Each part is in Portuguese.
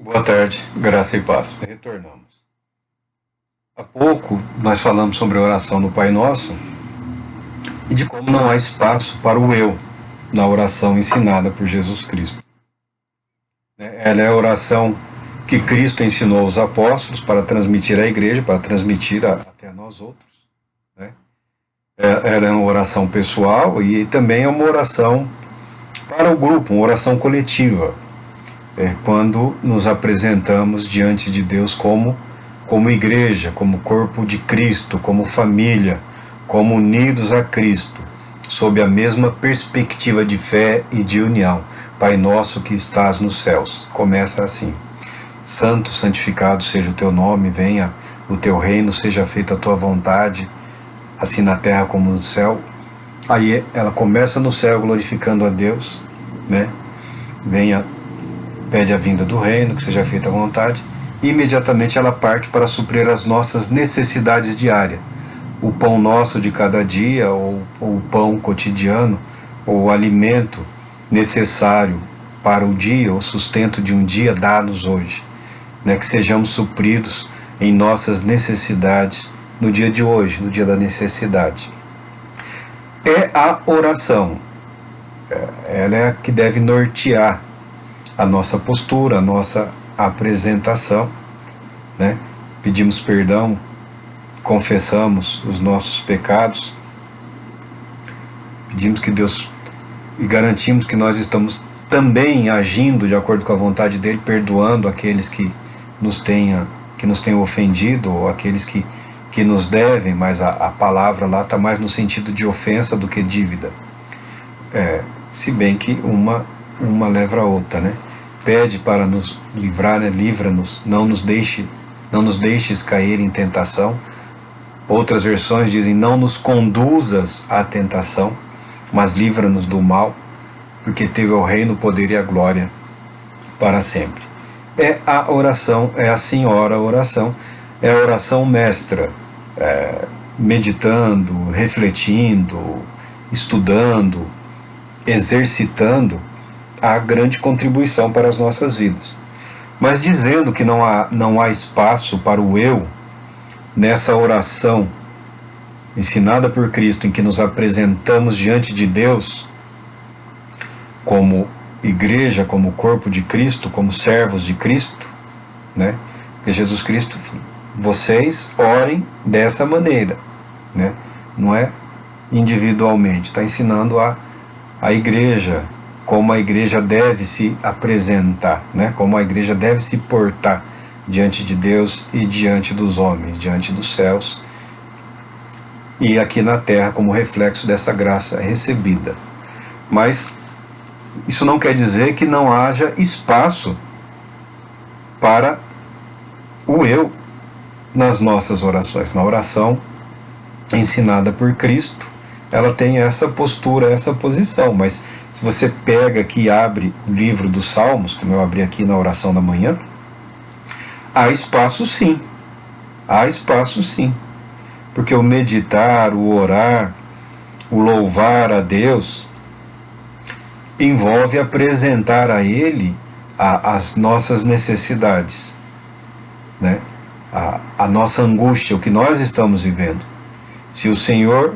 Boa tarde, graça e paz. Retornamos. Há pouco nós falamos sobre a oração do Pai Nosso e de como não há espaço para o eu na oração ensinada por Jesus Cristo. Ela é a oração que Cristo ensinou aos apóstolos para transmitir à igreja, para transmitir até a nós outros. Ela é uma oração pessoal e também é uma oração para o grupo, uma oração coletiva. Quando nos apresentamos diante de Deus como igreja, como corpo de Cristo, como família, como unidos a Cristo, sob a mesma perspectiva de fé e de união. Pai nosso que estás nos céus. Começa assim: Santo, santificado seja o teu nome, venha o teu reino, seja feita a tua vontade, assim na terra como no céu. Aí ela começa no céu glorificando a Deus, pede a vinda do reino, que seja feita a vontade, e imediatamente ela parte para suprir as nossas necessidades diárias. O pão nosso de cada dia, ou o pão cotidiano, ou o alimento necessário para o dia, o sustento de um dia, dá-nos hoje. Que sejamos supridos em nossas necessidades no dia de hoje, no dia da necessidade. É a oração, ela é a que deve nortear a nossa postura, a nossa apresentação, Pedimos perdão, confessamos os nossos pecados, pedimos que Deus, e garantimos que nós estamos também agindo de acordo com a vontade dele, perdoando aqueles que nos tenham ofendido, ou aqueles que nos devem, mas a palavra lá está mais no sentido de ofensa do que dívida. Se bem que uma leva a outra, Pede para nos livrar, livra-nos, não nos deixes cair em tentação. Outras versões dizem: não nos conduzas à tentação, mas livra-nos do mal, porque teve o reino, o poder e a glória para sempre. É a oração, é a senhora oração, é a oração mestra, meditando, refletindo, estudando, exercitando a grande contribuição para as nossas vidas. Mas dizendo que não há espaço para o eu nessa oração ensinada por Cristo, em que nos apresentamos diante de Deus como igreja, como corpo de Cristo, como servos de Cristo, Porque Jesus Cristo, vocês orem dessa maneira, Não é individualmente, está ensinando a igreja, como a igreja deve se apresentar, Como a igreja deve se portar diante de Deus e diante dos homens, diante dos céus, e aqui na terra como reflexo dessa graça recebida. Mas isso não quer dizer que não haja espaço para o eu nas nossas orações. Na oração ensinada por Cristo, ela tem essa postura, essa posição, mas se você pega aqui e abre o livro dos Salmos, como eu abri aqui na oração da manhã, há espaço sim, porque o meditar, o orar, o louvar a Deus, envolve apresentar a Ele as nossas necessidades, a nossa angústia, o que nós estamos vivendo. Se o Senhor,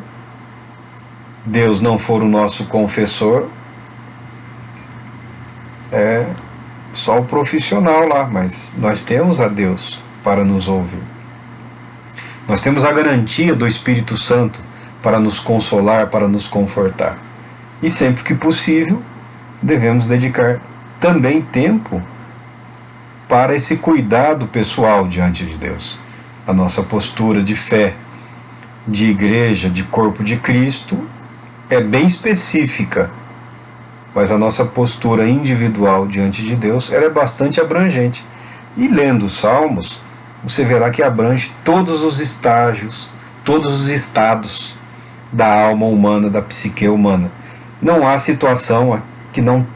Deus, não for o nosso confessor, é só o profissional lá, mas nós temos a Deus para nos ouvir. Nós temos a garantia do Espírito Santo para nos consolar, para nos confortar. E sempre que possível, devemos dedicar também tempo para esse cuidado pessoal diante de Deus. A nossa postura de fé, de igreja, de corpo de Cristo, é bem específica, mas a nossa postura individual diante de Deus, ela é bastante abrangente. E lendo os Salmos, você verá que abrange todos os estágios, todos os estados da alma humana, da psique humana. Não há situação que não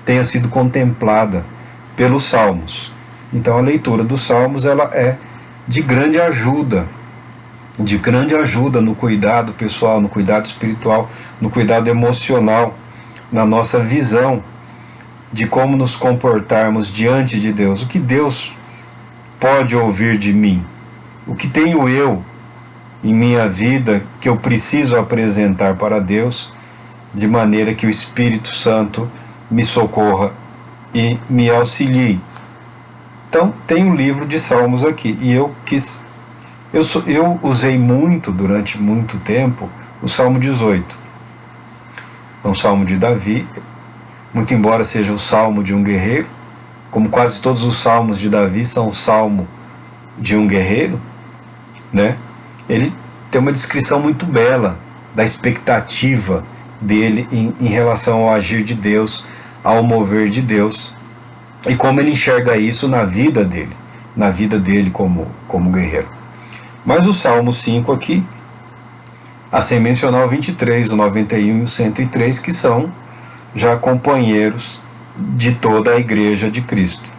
tenha sido contemplada pelos Salmos. Então a leitura dos Salmos, ela é de grande ajuda no cuidado pessoal, no cuidado espiritual, no cuidado emocional, na nossa visão de como nos comportarmos diante de Deus. O que Deus pode ouvir de mim? O que tenho eu em minha vida que eu preciso apresentar para Deus, de maneira que o Espírito Santo me socorra e me auxilie. Então, tem o livro de Salmos aqui, e eu usei muito, durante muito tempo, o Salmo 18. É um salmo de Davi, muito embora seja o salmo de um guerreiro, como quase todos os salmos de Davi são o salmo de um guerreiro, né? Ele tem uma descrição muito bela da expectativa dele em relação ao agir de Deus, ao mover de Deus, e como ele enxerga isso na vida dele como guerreiro. Mas o Salmo 5 aqui, a sem mencionar o 23, o 91 e o 103, que são já companheiros de toda a igreja de Cristo.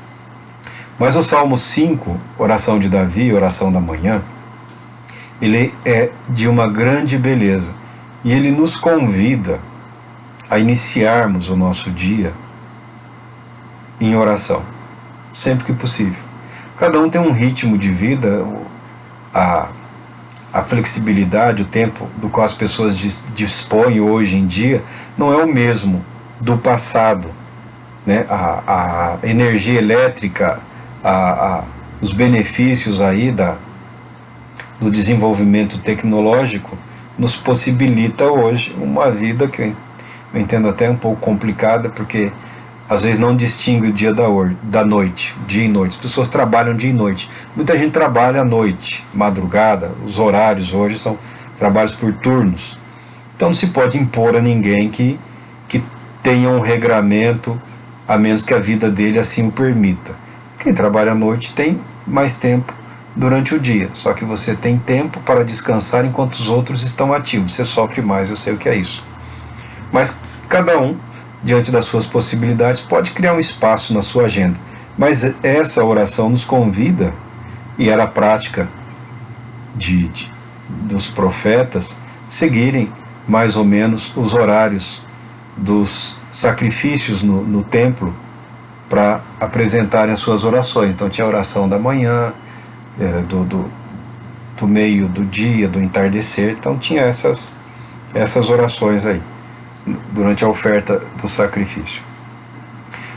Mas o Salmo 5, oração de Davi, oração da manhã, ele é de uma grande beleza, e ele nos convida a iniciarmos o nosso dia em oração, sempre que possível. Cada um tem um ritmo de vida, a flexibilidade, o tempo do qual as pessoas dispõem hoje em dia não é o mesmo do passado, né? A energia elétrica, os benefícios aí do desenvolvimento tecnológico nos possibilita hoje uma vida que eu entendo até um pouco complicada, porque às vezes não distingue o dia da noite, dia e noite. As pessoas trabalham dia e noite. Muita gente trabalha à noite, madrugada. Os horários hoje são trabalhos por turnos. Então não se pode impor a ninguém que tenha um regramento, a menos que a vida dele assim o permita. Quem trabalha à noite tem mais tempo durante o dia, só que você tem tempo para descansar enquanto os outros estão ativos. Você sofre mais, eu sei o que é isso. Mas cada um, diante das suas possibilidades, pode criar um espaço na sua agenda. Mas essa oração nos convida, e era a prática dos profetas, seguirem mais ou menos os horários dos sacrifícios no templo para apresentarem as suas orações. Então tinha a oração da manhã, do meio do dia, do entardecer. Então tinha essas orações aí durante a oferta do sacrifício.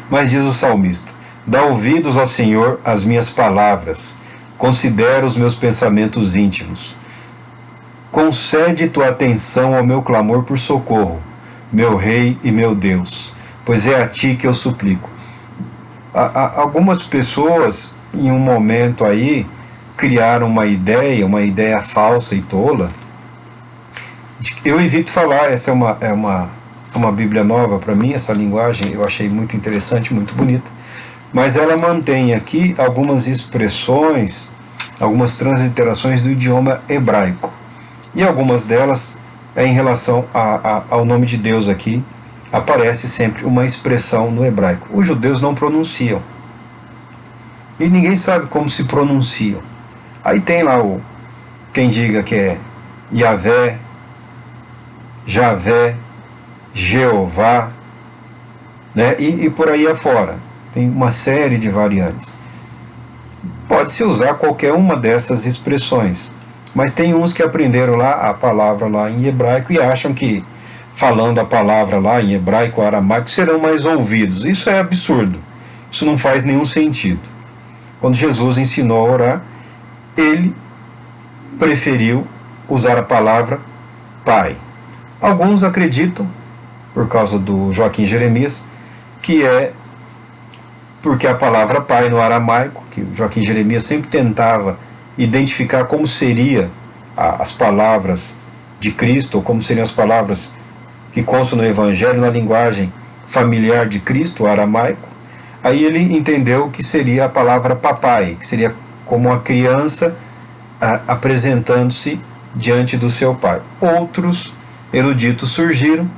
Mas diz o salmista: dá ouvidos ao Senhor às minhas palavras, considera os meus pensamentos íntimos. Concede tua atenção ao meu clamor por socorro, meu Rei e meu Deus, pois é a ti que eu suplico. Algumas pessoas, em um momento aí, criaram uma ideia falsa e tola. Eu evito falar, essa é uma Bíblia nova para mim, essa linguagem eu achei muito interessante, muito bonita, mas ela mantém aqui algumas expressões, algumas transliterações do idioma hebraico, e algumas delas em relação ao nome de Deus aqui, aparece sempre uma expressão no hebraico. Os judeus não pronunciam, e ninguém sabe como se pronunciam. Aí tem lá quem diga que é Yahvé, Javé, Jeová, né? E por aí afora. Tem uma série de variantes. Pode-se usar qualquer uma dessas expressões, mas tem uns que aprenderam lá a palavra lá em hebraico e acham que falando a palavra lá em hebraico ou aramaico serão mais ouvidos. Isso é absurdo. Isso não faz nenhum sentido. Quando Jesus ensinou a orar, ele preferiu usar a palavra Pai. Alguns acreditam, por causa do Joaquim Jeremias, que é porque a palavra Pai no aramaico, que o Joaquim Jeremias sempre tentava identificar como seriam as palavras de Cristo, ou como seriam as palavras que constam no Evangelho na linguagem familiar de Cristo, o aramaico. Aí ele entendeu que seria a palavra papai, que seria como uma criança apresentando-se diante do seu pai. Outros eruditos surgiram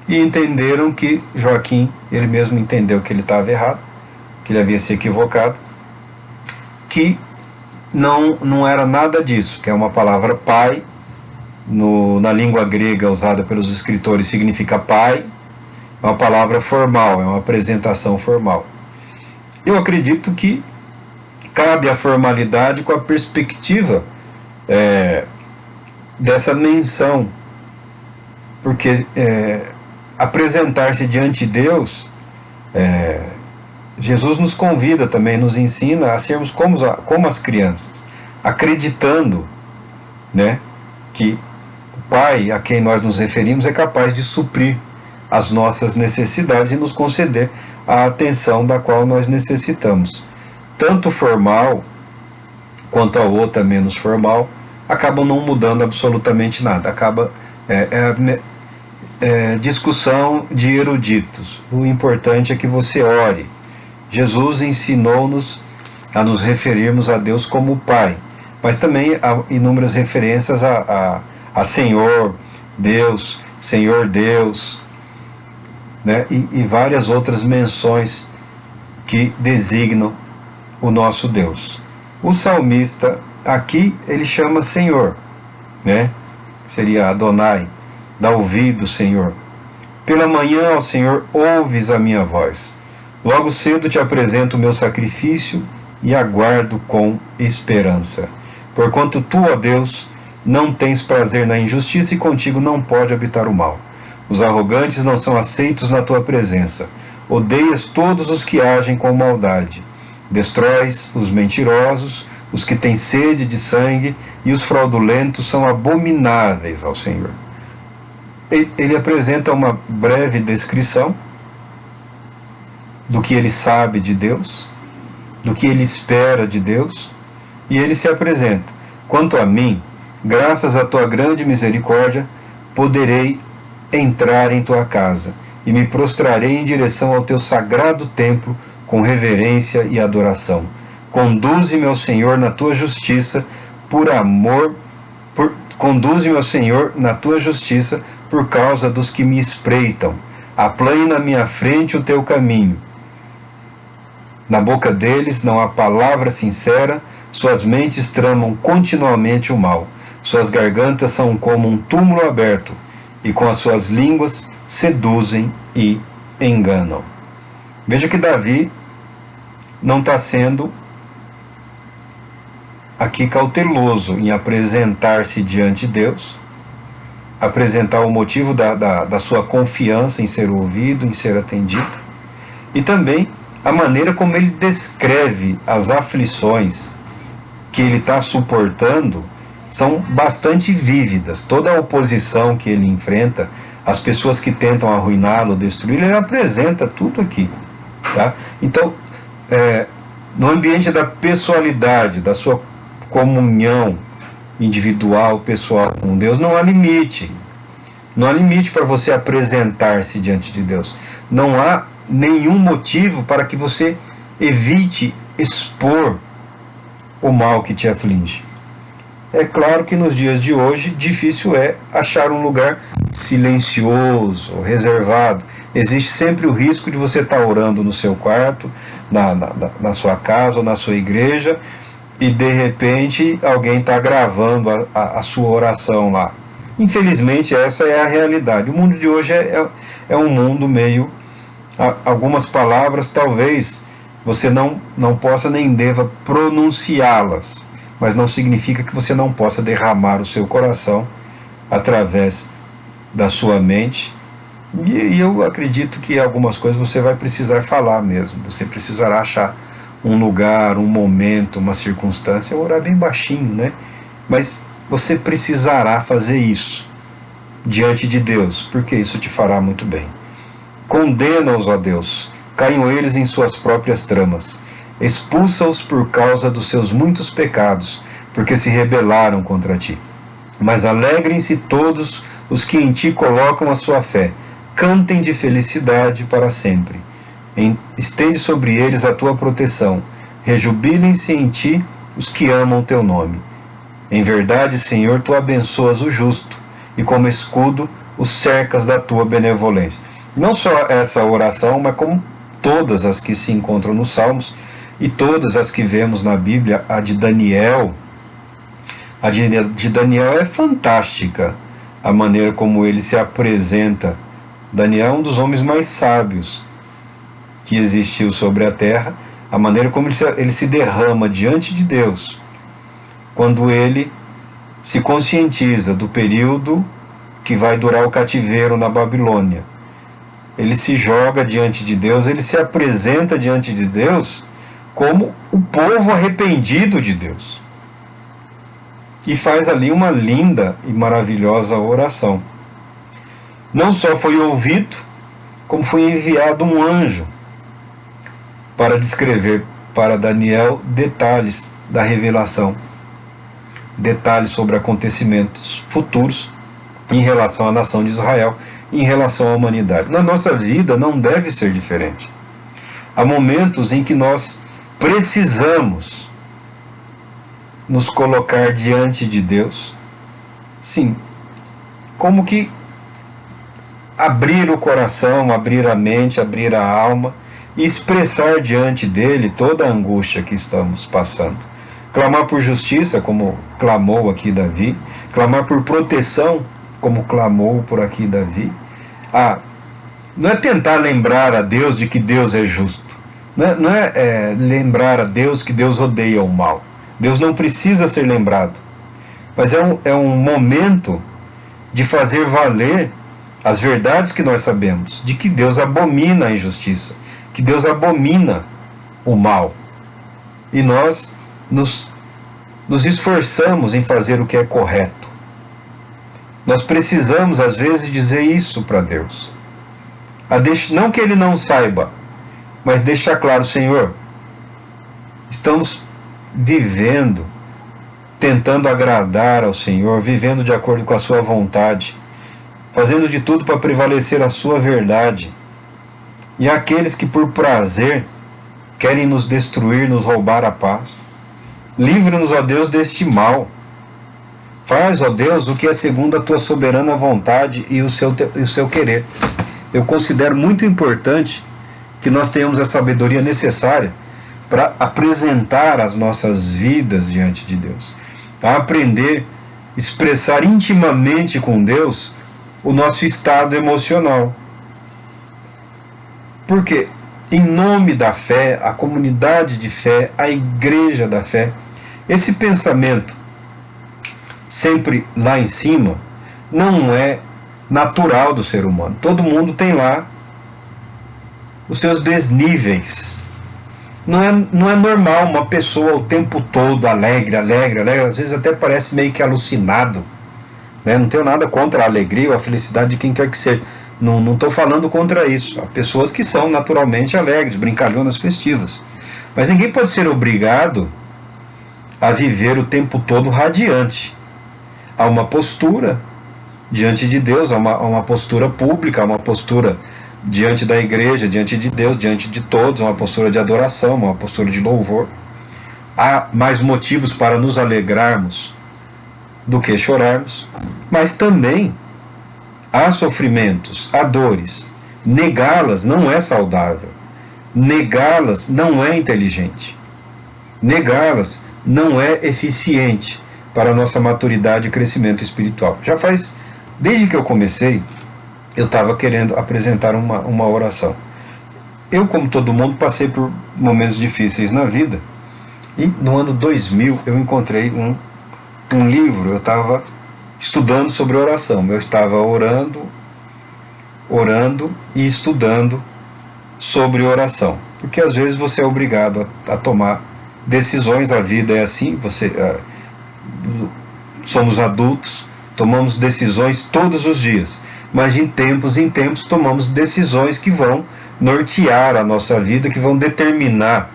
e entenderam que Joaquim, ele mesmo entendeu que ele estava errado, que ele havia se equivocado, que não era nada disso, que é uma palavra pai, na língua grega usada pelos escritores significa pai, uma palavra formal, é uma apresentação formal. Eu acredito que cabe a formalidade com a perspectiva dessa menção, porque apresentar-se diante de Deus, Jesus nos convida também, nos ensina a sermos como as crianças, acreditando, né, que o Pai a quem nós nos referimos é capaz de suprir as nossas necessidades e nos conceder a atenção da qual nós necessitamos. Tanto formal quanto a outra menos formal acabam não mudando absolutamente nada. Acaba discussão de eruditos. O importante é que você ore. Jesus ensinou-nos a nos referirmos a Deus como Pai, mas também há inúmeras referências a Senhor Deus, Senhor Deus, né? E várias outras menções que designam o nosso Deus. O salmista aqui ele chama Senhor, né? Seria Adonai. Dá ouvido, Senhor. Pela manhã, ó Senhor, ouves a minha voz. Logo cedo te apresento o meu sacrifício e aguardo com esperança. Porquanto tu, ó Deus, não tens prazer na injustiça e contigo não pode habitar o mal. Os arrogantes não são aceitos na tua presença. Odeias todos os que agem com maldade. Destróis os mentirosos, os que têm sede de sangue, e os fraudulentos são abomináveis ao Senhor. Ele apresenta uma breve descrição do que ele sabe de Deus, do que ele espera de Deus, e ele se apresenta: quanto a mim, graças à tua grande misericórdia, poderei entrar em tua casa, e me prostrarei em direção ao teu sagrado templo com reverência e adoração. Conduze-me ao Senhor na tua justiça, conduze-me ao Senhor na tua justiça por causa dos que me espreitam. Aplane na minha frente o teu caminho. Na boca deles não há palavra sincera, suas mentes tramam continuamente o mal. Suas gargantas são como um túmulo aberto, e com as suas línguas seduzem e enganam. Veja que Davi não está sendo aqui cauteloso em apresentar-se diante de Deus, apresentar o motivo da sua confiança em ser ouvido, em ser atendido, e também a maneira como ele descreve as aflições que ele está suportando são bastante vívidas. Toda a oposição que ele enfrenta, as pessoas que tentam arruiná-lo, destruí-lo, ele apresenta tudo aqui, tá? Então, no ambiente da pessoalidade, da sua comunhão individual, pessoal com Deus, não há limite. Não há limite para você apresentar-se diante de Deus. Não há nenhum motivo para que você evite expor o mal que te aflige. É claro que nos dias de hoje difícil é achar um lugar silencioso, reservado. Existe sempre o risco de você estar orando no seu quarto, na sua casa ou na sua igreja, e de repente alguém está gravando a sua oração lá. Infelizmente essa é a realidade. O mundo de hoje é um mundo meio... Algumas palavras talvez você não possa nem deva pronunciá-las, mas não significa que você não possa derramar o seu coração através da sua mente. E eu acredito que algumas coisas você vai precisar falar mesmo. Você precisará achar um lugar, um momento, uma circunstância, orar bem baixinho, né? Mas você precisará fazer isso diante de Deus, porque isso te fará muito bem. Condena-os, ó Deus, caiam eles em suas próprias tramas. Expulsa-os por causa dos seus muitos pecados, porque se rebelaram contra ti. Mas alegrem-se todos os que em ti colocam a sua fé. Cantem de felicidade para sempre. Estende sobre eles a tua proteção. Rejubilem-se em ti os que amam teu nome. Em verdade, Senhor, tu abençoas o justo, e como escudo os cercas da tua benevolência. Não só essa oração, mas como todas as que se encontram nos Salmos, e todas as que vemos na Bíblia. A de Daniel é fantástica, a maneira como ele se apresenta Daniel é um dos homens mais sábios que existiu sobre a terra. A maneira como ele se derrama diante de Deus, quando ele se conscientiza do período que vai durar o cativeiro na Babilônia. Ele se joga diante de Deus, ele se apresenta diante de Deus como o povo arrependido de Deus. E faz ali uma linda e maravilhosa oração. Não só foi ouvido, como foi enviado um anjo para descrever para Daniel detalhes da revelação, detalhes sobre acontecimentos futuros em relação à nação de Israel, em relação à humanidade. Na nossa vida não deve ser diferente. Há momentos em que nós precisamos nos colocar diante de Deus, sim, como que abrir o coração, abrir a mente, abrir a alma e expressar diante dele toda a angústia que estamos passando. Clamar por justiça, como clamou aqui Davi, clamar por proteção, como clamou por aqui Davi. Não é tentar lembrar a Deus de que Deus é justo, não é lembrar a Deus que Deus odeia o mal. Deus não precisa ser lembrado, mas é um momento de fazer valer as verdades que nós sabemos, de que Deus abomina a injustiça, que Deus abomina o mal. E nós nos esforçamos em fazer o que é correto. Nós precisamos, às vezes, dizer isso para Deus. Não que Ele não saiba, mas deixar claro: Senhor, estamos vivendo, tentando agradar ao Senhor, vivendo de acordo com a Sua vontade, fazendo de tudo para prevalecer a Sua verdade. E aqueles que por prazer querem nos destruir, nos roubar a paz. Livra-nos, ó Deus, deste mal. Faz, ó Deus, o que é segundo a Tua soberana vontade e o seu querer. Eu considero muito importante que nós tenhamos a sabedoria necessária para apresentar as nossas vidas diante de Deus, a aprender, expressar intimamente com Deus o nosso estado emocional. Porque, em nome da fé, a comunidade de fé, a igreja da fé, esse pensamento sempre lá em cima não é natural do ser humano. Todo mundo tem lá os seus desníveis. Não é normal uma pessoa o tempo todo alegre, às vezes até parece meio que alucinado, né? Não tenho nada contra a alegria ou a felicidade de quem quer que seja. Não estou falando contra isso. Há pessoas que são naturalmente alegres, brincalhonas, festivas. Mas ninguém pode ser obrigado a viver o tempo todo radiante. Há uma postura diante de Deus, há uma postura pública, há uma postura diante da igreja, diante de Deus, diante de todos, uma postura de adoração, uma postura de louvor. Há mais motivos para nos alegrarmos do que chorarmos, mas também há sofrimentos, há dores. Negá-las não é saudável. Negá-las não é inteligente. Negá-las não é eficiente para a nossa maturidade e crescimento espiritual. Desde que eu comecei, eu estava querendo apresentar uma oração. Eu, como todo mundo, passei por momentos difíceis na vida. E no ano 2000 eu encontrei um livro. Eu estava estudando sobre oração. Eu estava orando e estudando sobre oração. Porque às vezes você é obrigado a tomar decisões. A vida é assim. Somos adultos, tomamos decisões todos os dias. Mas em tempos tomamos decisões que vão nortear a nossa vida, que vão determinar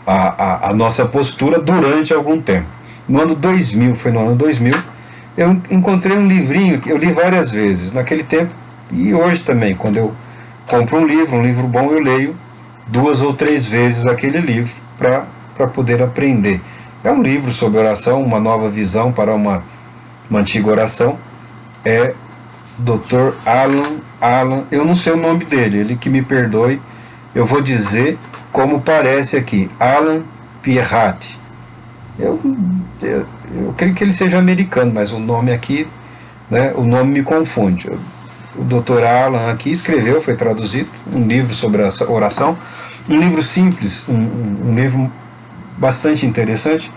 a nossa postura durante algum tempo. No ano 2000, eu encontrei um livrinho que eu li várias vezes, naquele tempo e hoje também. Quando eu compro um livro bom, eu leio 2 ou 3 vezes aquele livro para poder aprender. É um livro sobre oração, uma nova visão para uma antiga oração. É Dr. Alan, eu não sei o nome dele, ele que me perdoe, eu vou dizer como parece aqui, Alan Pierrat. Eu creio que ele seja americano, mas o nome aqui, né, o nome me confunde. o Dr. Alan aqui escreveu, foi traduzido, um livro sobre a oração, um livro simples, um livro bastante interessante,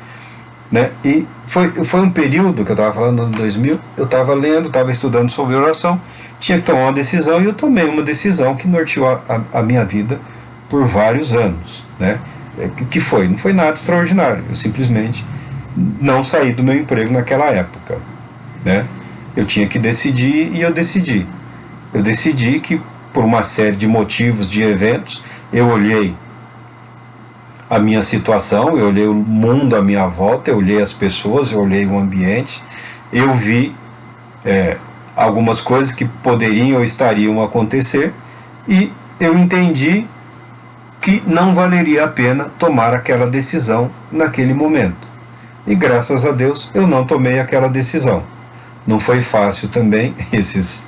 né? E foi um período que eu estava falando, no ano 2000, eu estava lendo, estava estudando sobre oração, tinha que tomar uma decisão, e eu tomei uma decisão que norteou a minha vida por vários anos, né? Não foi nada extraordinário, eu simplesmente não saí do meu emprego naquela época, né? Eu tinha que decidir, e eu decidi. Eu decidi que, por uma série de motivos, de eventos, eu olhei a minha situação, eu olhei o mundo à minha volta, eu olhei as pessoas, eu olhei o ambiente, eu vi algumas coisas que poderiam ou estariam a acontecer, e eu entendi que não valeria a pena tomar aquela decisão naquele momento. E graças a Deus eu não tomei aquela decisão. Não foi fácil também esses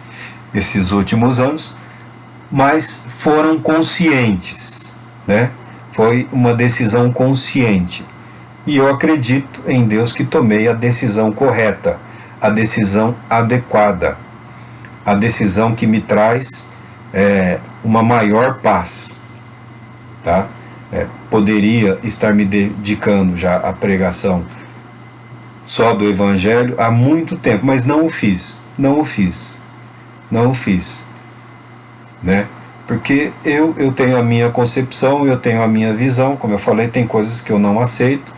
últimos anos, mas foram conscientes, né? Foi uma decisão consciente. E eu acredito em Deus que tomei a decisão correta, a decisão adequada, a decisão que me traz uma maior paz. Tá? Poderia estar me dedicando já à pregação só do Evangelho há muito tempo, mas não o fiz, né? Porque eu tenho a minha concepção, eu tenho a minha visão, como eu falei, tem coisas que eu não aceito,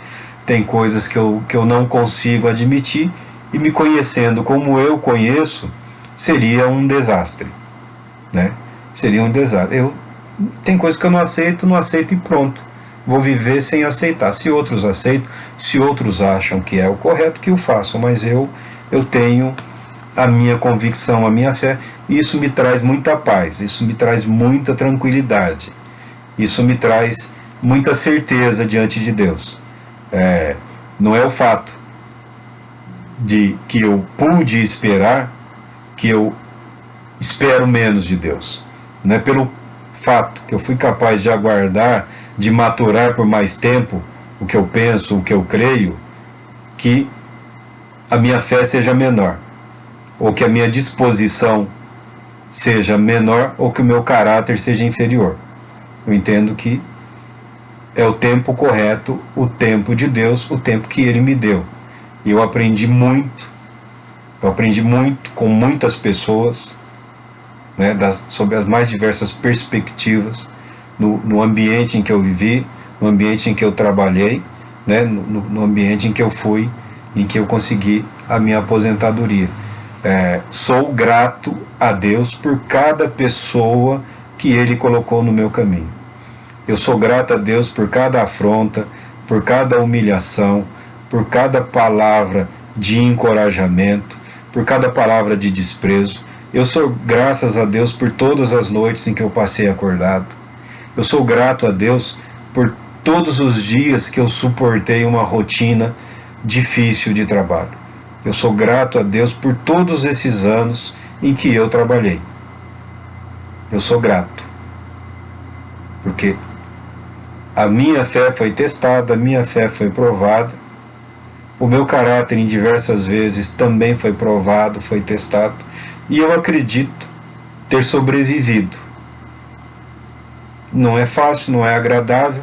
tem coisas que eu não consigo admitir, e me conhecendo como eu conheço, seria um desastre, né? Seria um desastre. Tem coisas que eu não aceito e pronto. Vou viver sem aceitar. Se outros aceitam, se outros acham que é o correto, que o façam, mas eu tenho a minha convicção, a minha fé, e isso me traz muita paz, isso me traz muita tranquilidade, isso me traz muita certeza diante de Deus. Não é o fato de que eu pude esperar que eu espero menos de Deus, não é pelo fato que eu fui capaz de aguardar, de maturar por mais tempo o que eu penso, o que eu creio, que a minha fé seja menor, ou que a minha disposição seja menor, ou que o meu caráter seja inferior. Eu entendo que é o tempo correto, o tempo de Deus, o tempo que Ele me deu. E eu aprendi muito com muitas pessoas, né, sob as mais diversas perspectivas, no ambiente em que eu vivi, no ambiente em que eu trabalhei, né, no ambiente em que eu fui, em que eu consegui a minha aposentadoria. Sou grato a Deus por cada pessoa que Ele colocou no meu caminho. Eu sou grato a Deus por cada afronta, por cada humilhação, por cada palavra de encorajamento, por cada palavra de desprezo. Eu sou graças a Deus por todas as noites em que eu passei acordado. Eu sou grato a Deus por todos os dias que eu suportei uma rotina difícil de trabalho. Eu sou grato a Deus por todos esses anos em que eu trabalhei. Eu sou grato, porque a minha fé foi testada, a minha fé foi provada, o meu caráter em diversas vezes também foi provado, foi testado, e eu acredito ter sobrevivido. Não é fácil, não é agradável,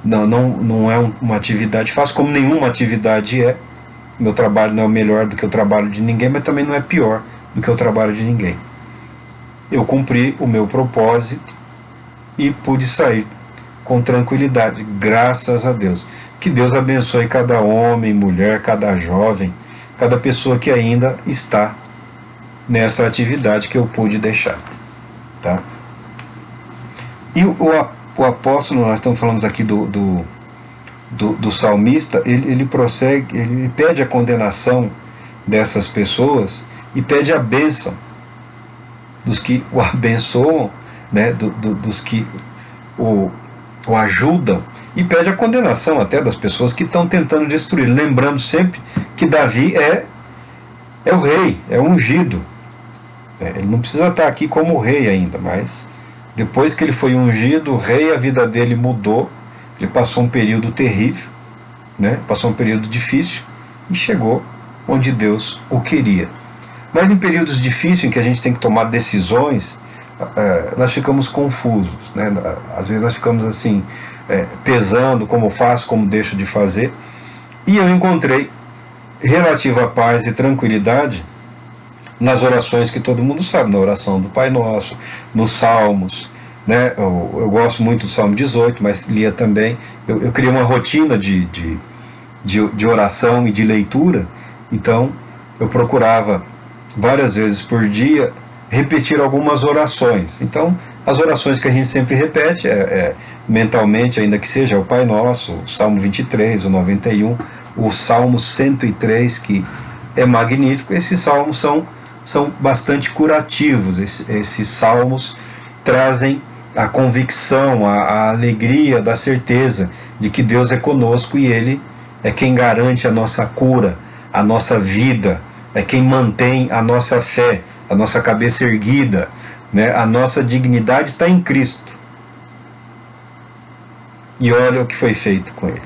não é uma atividade fácil, como nenhuma atividade é. Meu trabalho não é melhor do que o trabalho de ninguém, mas também não é pior do que o trabalho de ninguém. Eu cumpri o meu propósito e pude sair com tranquilidade, graças a Deus. Que Deus abençoe cada homem, mulher, cada jovem, cada pessoa que ainda está nessa atividade que eu pude deixar, tá? E o apóstolo, nós estamos falando aqui do salmista, ele prossegue, ele pede a condenação dessas pessoas e pede a bênção dos que o abençoam, né, dos que o ajudam, e pede a condenação até das pessoas que estão tentando destruir, lembrando sempre que Davi é o rei, é o ungido. Ele não precisa estar aqui como rei ainda, mas depois que ele foi ungido, o rei, a vida dele mudou. Ele passou um período terrível, né? Passou um período difícil e chegou onde Deus o queria. Mas em períodos difíceis, em que a gente tem que tomar decisões, nós ficamos confusos, né? Às vezes nós ficamos assim, pesando como faço, como deixo de fazer. E eu encontrei relativa paz e tranquilidade nas orações que todo mundo sabe, na oração do Pai Nosso, nos Salmos, né? Eu gosto muito do Salmo 18, mas lia também. Eu criei uma rotina de oração e de leitura, então eu procurava várias vezes por dia repetir algumas orações. Então, as orações que a gente sempre repete mentalmente, ainda que seja o Pai Nosso, o Salmo 23, o 91, o Salmo 103, que é magnífico. Esses salmos são bastante curativos. Esses salmos trazem a convicção, a alegria da certeza de que Deus é conosco e Ele é quem garante a nossa cura, a nossa vida, é quem mantém a nossa fé, a nossa cabeça erguida, né? A nossa dignidade está em Cristo. E olha o que foi feito com Ele.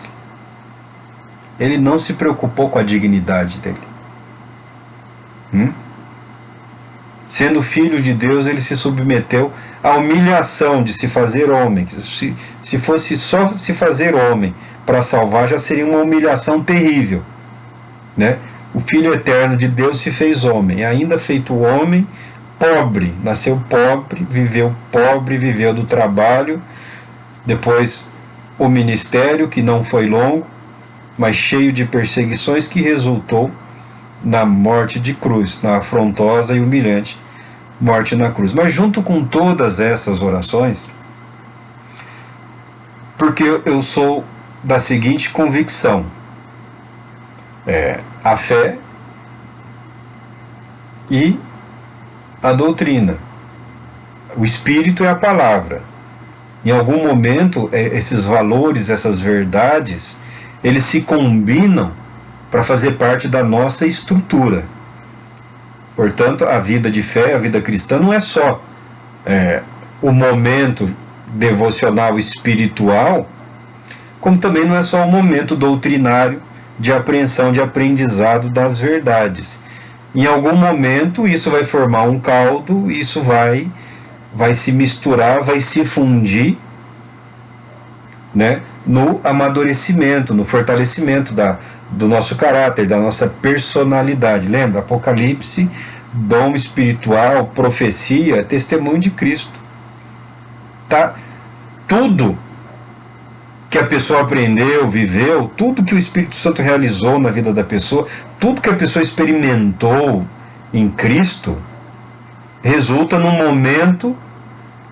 Ele não se preocupou com a dignidade dele. Sendo filho de Deus, ele se submeteu à humilhação de se fazer homem. Se fosse só se fazer homem para salvar, já seria uma humilhação terrível, né? O Filho eterno de Deus se fez homem, ainda feito homem, pobre, nasceu pobre, viveu do trabalho, depois o ministério, que não foi longo, mas cheio de perseguições, que resultou na morte de cruz, na afrontosa e humilhante morte na cruz. Mas junto com todas essas orações, porque eu sou da seguinte convicção: a fé e a doutrina. O Espírito é a palavra. Em algum momento, esses valores, essas verdades, eles se combinam para fazer parte da nossa estrutura. Portanto, a vida de fé, a vida cristã, não é só o momento devocional espiritual, como também não é só o momento doutrinário de apreensão, de aprendizado das verdades. Em algum momento isso vai formar um caldo, isso vai se misturar, vai se fundir, né, no amadurecimento, no fortalecimento do nosso caráter, da nossa personalidade. Lembra? Apocalipse, dom espiritual, profecia, testemunho de Cristo. Tá? Tudo que a pessoa aprendeu, viveu, tudo que o Espírito Santo realizou na vida da pessoa, tudo que a pessoa experimentou em Cristo, resulta num momento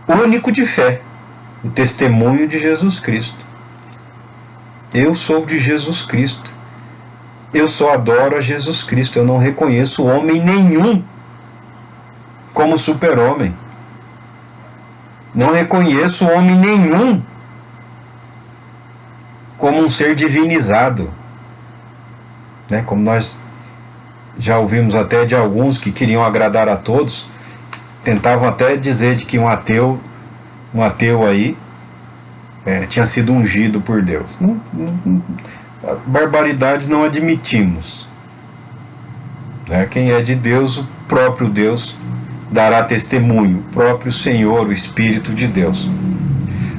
único de fé, o testemunho de Jesus Cristo. Eu sou de Jesus Cristo. Eu só adoro a Jesus Cristo. Eu não reconheço homem nenhum como super-homem. Não reconheço homem nenhum como um ser divinizado, né? Como nós já ouvimos até de alguns que queriam agradar a todos, tentavam até dizer de que um ateu aí tinha sido ungido por Deus. Barbaridades não admitimos, né? Quem é de Deus, o próprio Deus dará testemunho, o próprio Senhor, o Espírito de Deus.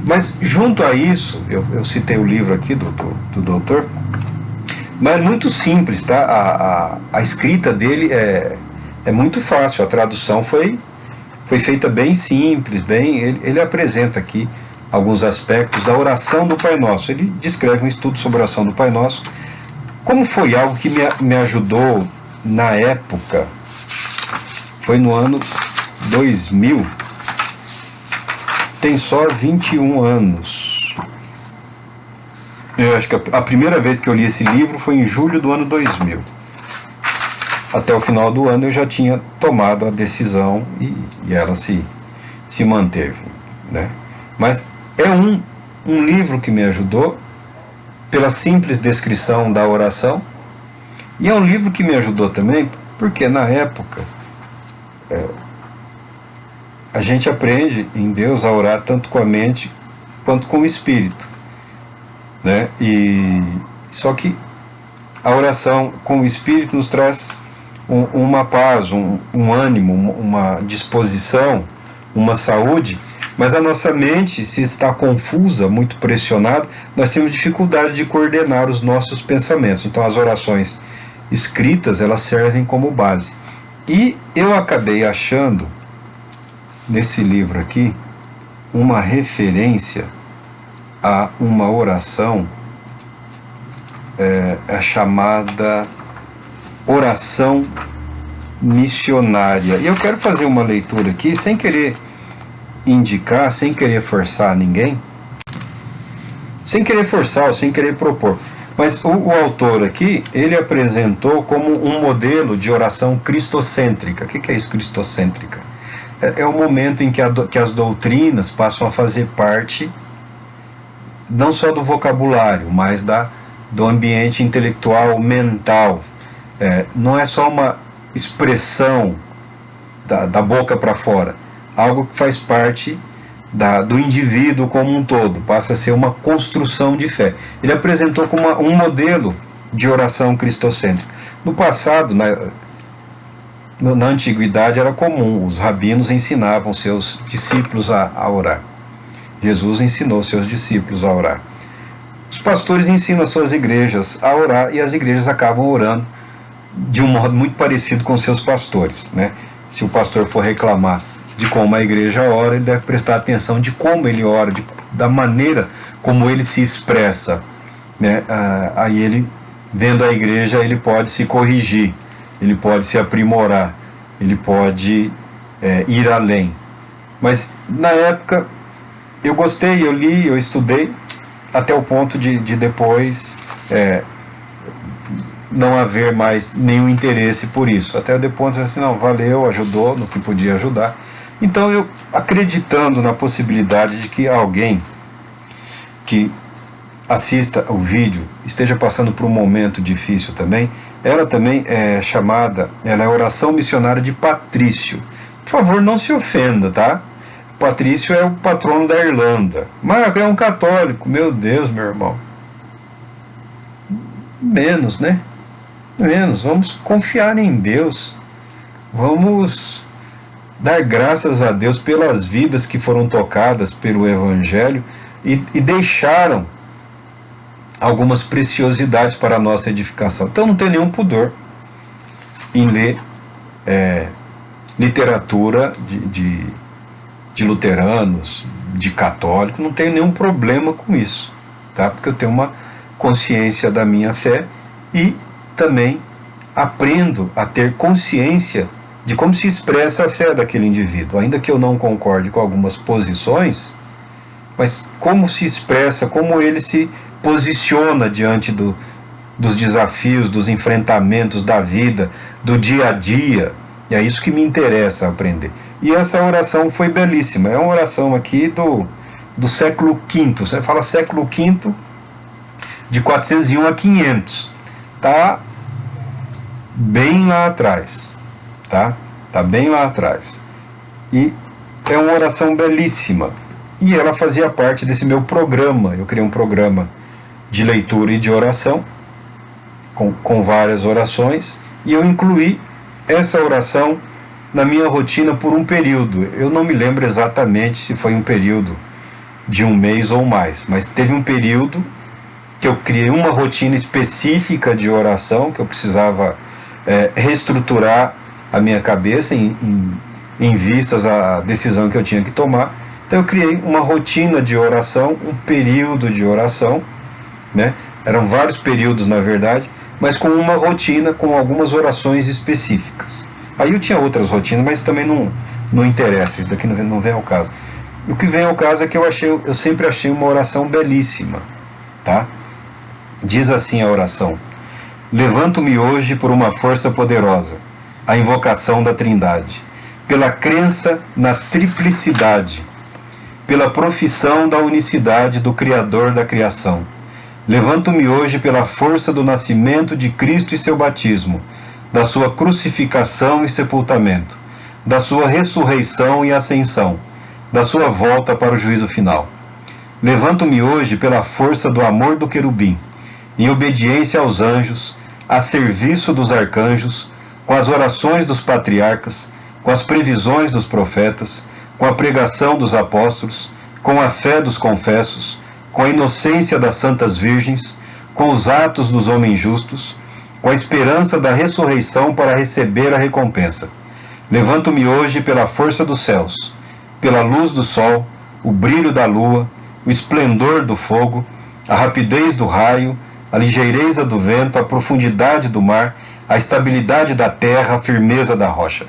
Mas junto a isso, eu citei o livro aqui do doutor, mas é muito simples, tá? A escrita dele é muito fácil, a tradução foi feita bem simples, ele apresenta aqui alguns aspectos da oração do Pai Nosso. Ele descreve um estudo sobre a oração do Pai Nosso, como foi algo que me ajudou na época. Foi no ano 2000, tem só 21 anos. Eu acho que a primeira vez que eu li esse livro foi em julho do ano 2000. Até o final do ano eu já tinha tomado a decisão e ela se manteve, né? Mas é um livro que me ajudou pela simples descrição da oração, e é um livro que me ajudou também porque na época a gente aprende em Deus a orar tanto com a mente quanto com o espírito, né? E só que a oração com o espírito nos traz uma paz, um ânimo, uma disposição, uma saúde, mas a nossa mente, se está confusa, muito pressionada, nós temos dificuldade de coordenar os nossos pensamentos. Então as orações escritas, elas servem como base. E eu acabei achando, nesse livro aqui, uma referência a uma oração chamada oração missionária. E eu quero fazer uma leitura aqui, sem querer indicar, sem querer forçar ninguém, sem querer forçar ou sem querer propor. Mas o autor aqui, ele apresentou como um modelo de oração cristocêntrica. O que é isso, cristocêntrica? É o momento em que as doutrinas passam a fazer parte não só do vocabulário, mas do ambiente intelectual, mental. Não é só uma expressão da boca para fora, algo que faz parte do indivíduo como um todo, passa a ser uma construção de fé. Ele apresentou como um modelo de oração cristocêntrica. No passado, na antiguidade, era comum, os rabinos ensinavam seus discípulos a orar. Jesus ensinou seus discípulos a orar. Os pastores ensinam as suas igrejas a orar, e as igrejas acabam orando de um modo muito parecido com seus pastores, né? Se o pastor for reclamar de como a igreja ora, ele deve prestar atenção de como ele ora, da maneira como ele se expressa, né? Aí ele, vendo a igreja, ele pode se corrigir, ele pode se aprimorar, ele pode ir além. Mas na época eu gostei, eu li, eu estudei, até o ponto de depois não haver mais nenhum interesse por isso. Até depois assim, não, valeu, ajudou no que podia ajudar. Então eu, acreditando na possibilidade de que alguém que assista o vídeo esteja passando por um momento difícil também, ela também é chamada, ela é oração missionária de Patrício. Por favor, não se ofenda, tá? Patrício é o patrono da Irlanda. Marco é um católico. Meu Deus, meu irmão. Menos, né? Menos. Vamos confiar em Deus. Vamos dar graças a Deus pelas vidas que foram tocadas pelo Evangelho e deixaram algumas preciosidades para a nossa edificação. Então não tem nenhum pudor em ler literatura de luteranos, de católicos, não tenho nenhum problema com isso, tá? Porque eu tenho uma consciência da minha fé e também aprendo a ter consciência de como se expressa a fé daquele indivíduo, ainda que eu não concorde com algumas posições, mas como se expressa, como ele se posiciona diante dos desafios, dos enfrentamentos da vida, do dia a dia. E é isso que me interessa aprender. E essa oração foi belíssima. É uma oração aqui do século V. Você fala século V, de 401 a 500. Está bem lá atrás. Tá bem lá atrás. E é uma oração belíssima. E ela fazia parte desse meu programa. Eu criei um programa de leitura e de oração, com várias orações. E eu incluí essa oração na minha rotina por um período. Eu não me lembro exatamente se foi um período de um mês ou mais, mas teve um período que eu criei uma rotina específica de oração, que eu precisava reestruturar a minha cabeça em vistas à decisão que eu tinha que tomar. Então eu criei uma rotina de oração, um período de oração, né? Eram vários períodos na verdade, mas com uma rotina, com algumas orações específicas. Aí eu tinha outras rotinas, mas também não interessa, isso daqui não vem ao caso. O que vem ao caso é que eu sempre achei uma oração belíssima, tá? Diz assim a oração: levanto-me hoje por uma força poderosa, a invocação da Trindade, pela crença na triplicidade, pela profissão da unicidade do Criador da criação. Levanto-me hoje pela força do nascimento de Cristo e seu batismo, da sua crucificação e sepultamento, da sua ressurreição e ascensão, da sua volta para o juízo final. Levanto-me hoje pela força do amor do querubim, em obediência aos anjos, a serviço dos arcanjos, com as orações dos patriarcas, com as previsões dos profetas, com a pregação dos apóstolos, com a fé dos confessos, com a inocência das santas virgens, com os atos dos homens justos, com a esperança da ressurreição para receber a recompensa. Levanto-me hoje pela força dos céus, pela luz do sol, o brilho da lua, o esplendor do fogo, a rapidez do raio, a ligeireza do vento, a profundidade do mar, a estabilidade da terra, a firmeza da rocha.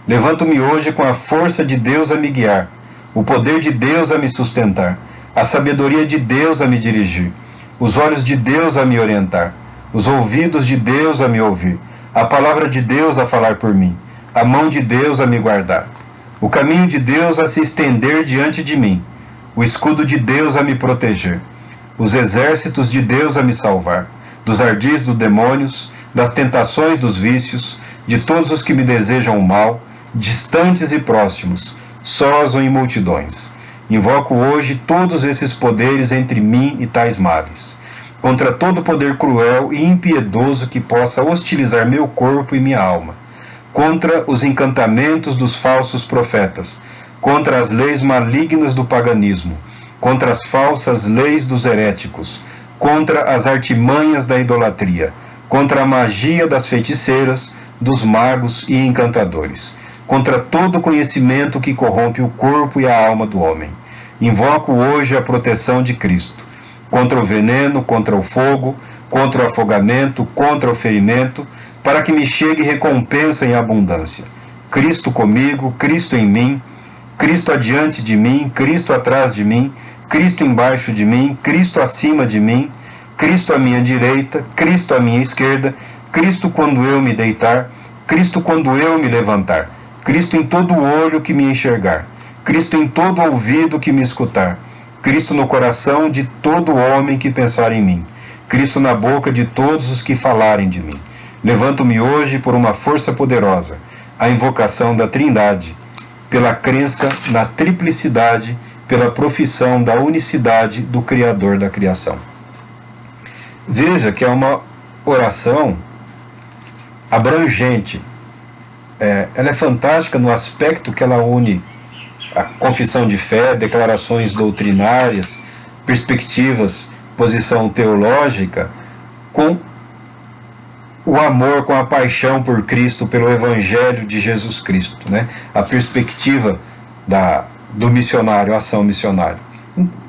Levanto-me hoje com a força de Deus a me guiar, o poder de Deus a me sustentar, a sabedoria de Deus a me dirigir, os olhos de Deus a me orientar, os ouvidos de Deus a me ouvir, a palavra de Deus a falar por mim, a mão de Deus a me guardar, o caminho de Deus a se estender diante de mim, o escudo de Deus a me proteger, os exércitos de Deus a me salvar, dos ardis dos demônios, das tentações dos vícios, de todos os que me desejam o mal, distantes e próximos, sós ou em multidões. Invoco hoje todos esses poderes entre mim e tais males, contra todo poder cruel e impiedoso que possa hostilizar meu corpo e minha alma, contra os encantamentos dos falsos profetas, contra as leis malignas do paganismo, contra as falsas leis dos heréticos, contra as artimanhas da idolatria, contra a magia das feiticeiras, dos magos e encantadores, contra todo conhecimento que corrompe o corpo e a alma do homem. Invoco hoje a proteção de Cristo, contra o veneno, contra o fogo, contra o afogamento, contra o ferimento, para que me chegue recompensa em abundância. Cristo comigo, Cristo em mim, Cristo adiante de mim, Cristo atrás de mim, Cristo embaixo de mim, Cristo acima de mim, Cristo à minha direita, Cristo à minha esquerda, Cristo quando eu me deitar, Cristo quando eu me levantar, Cristo em todo olho que me enxergar, Cristo em todo ouvido que me escutar, Cristo no coração de todo homem que pensar em mim, Cristo na boca de todos os que falarem de mim. Levanto-me hoje por uma força poderosa, a invocação da Trindade, pela crença na triplicidade, pela profissão da unicidade do Criador da criação. Veja que é uma oração abrangente. Ela é fantástica no aspecto que ela une a confissão de fé, declarações doutrinárias, perspectivas, posição teológica, com o amor, com a paixão por Cristo, pelo Evangelho de Jesus Cristo, né? A perspectiva do missionário, a ação missionária.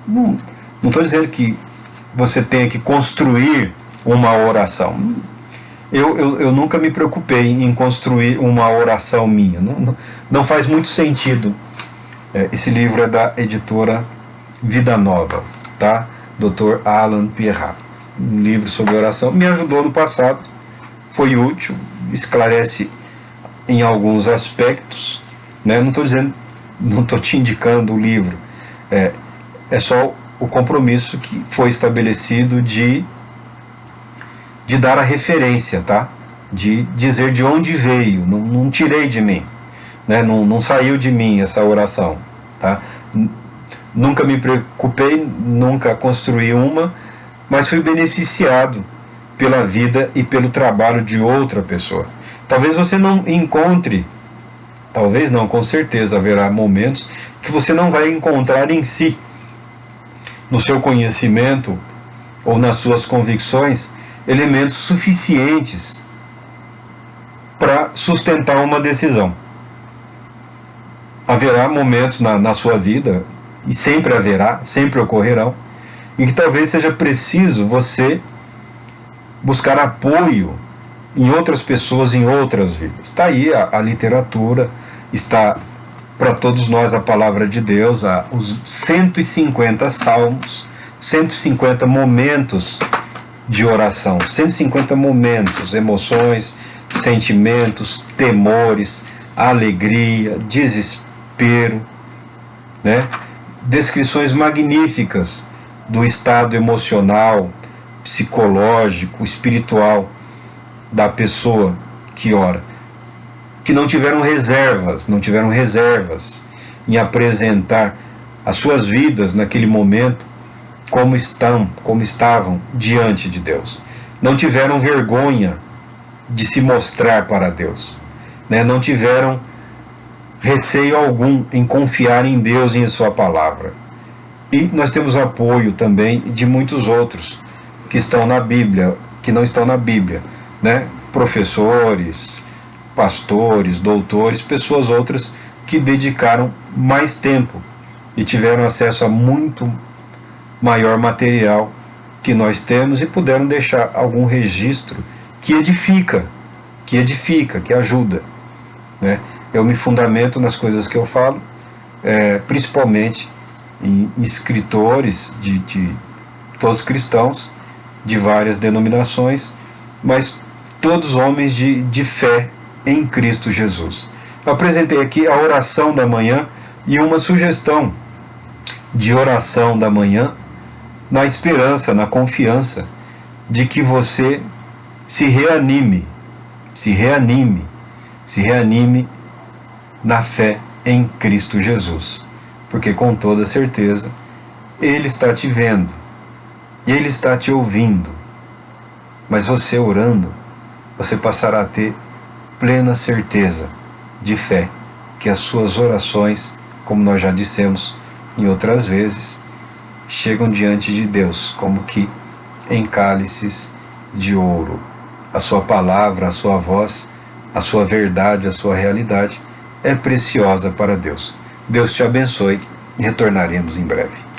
Não estou dizendo que você tenha que construir uma oração. Eu nunca me preocupei em construir uma oração minha. Não faz muito sentido. Esse livro é da editora Vida Nova, tá? Dr. Alan Pierrat. Um livro sobre oração. Me ajudou no passado, foi útil, esclarece em alguns aspectos, né? Não estou te indicando o livro. É só o compromisso que foi estabelecido de dar a referência, tá? De dizer de onde veio, não tirei de mim, né? Não saiu de mim essa oração, tá? Nunca me preocupei, nunca construí uma, mas fui beneficiado pela vida e pelo trabalho de outra pessoa. Talvez você não encontre, talvez não, com certeza haverá momentos que você não vai encontrar em si, no seu conhecimento ou nas suas convicções, elementos suficientes para sustentar uma decisão. Haverá momentos na sua vida, e sempre haverá, sempre ocorrerão, em que talvez seja preciso você buscar apoio em outras pessoas, em outras vidas. Está aí a literatura, está para todos nós a palavra de Deus, os 150 salmos, 150 momentos de oração, 150 momentos, emoções, sentimentos, temores, alegria, desespero, né? Descrições magníficas do estado emocional, psicológico, espiritual da pessoa que ora, que não tiveram reservas em apresentar as suas vidas naquele momento como estavam diante de Deus. Não tiveram vergonha de se mostrar para Deus, né? Não tiveram receio algum em confiar em Deus e em sua palavra. E nós temos apoio também de muitos outros que estão na Bíblia, que não estão na Bíblia, né? Professores, pastores, doutores, pessoas outras que dedicaram mais tempo e tiveram acesso a muito maior material que nós temos e puderam deixar algum registro que edifica, que ajuda, né? Eu me fundamento nas coisas que eu falo, principalmente em escritores de todos cristãos, de várias denominações, mas todos homens de fé em Cristo Jesus. Eu apresentei aqui a oração da manhã e uma sugestão de oração da manhã, na esperança, na confiança de que você se reanime na fé em Cristo Jesus, porque com toda certeza Ele está te vendo, Ele está te ouvindo, mas você orando, você passará a ter plena certeza de fé que as suas orações, como nós já dissemos em outras vezes, chegam diante de Deus como que em cálices de ouro. A sua palavra, a sua voz, a sua verdade, a sua realidade é preciosa para Deus. Deus te abençoe e retornaremos em breve.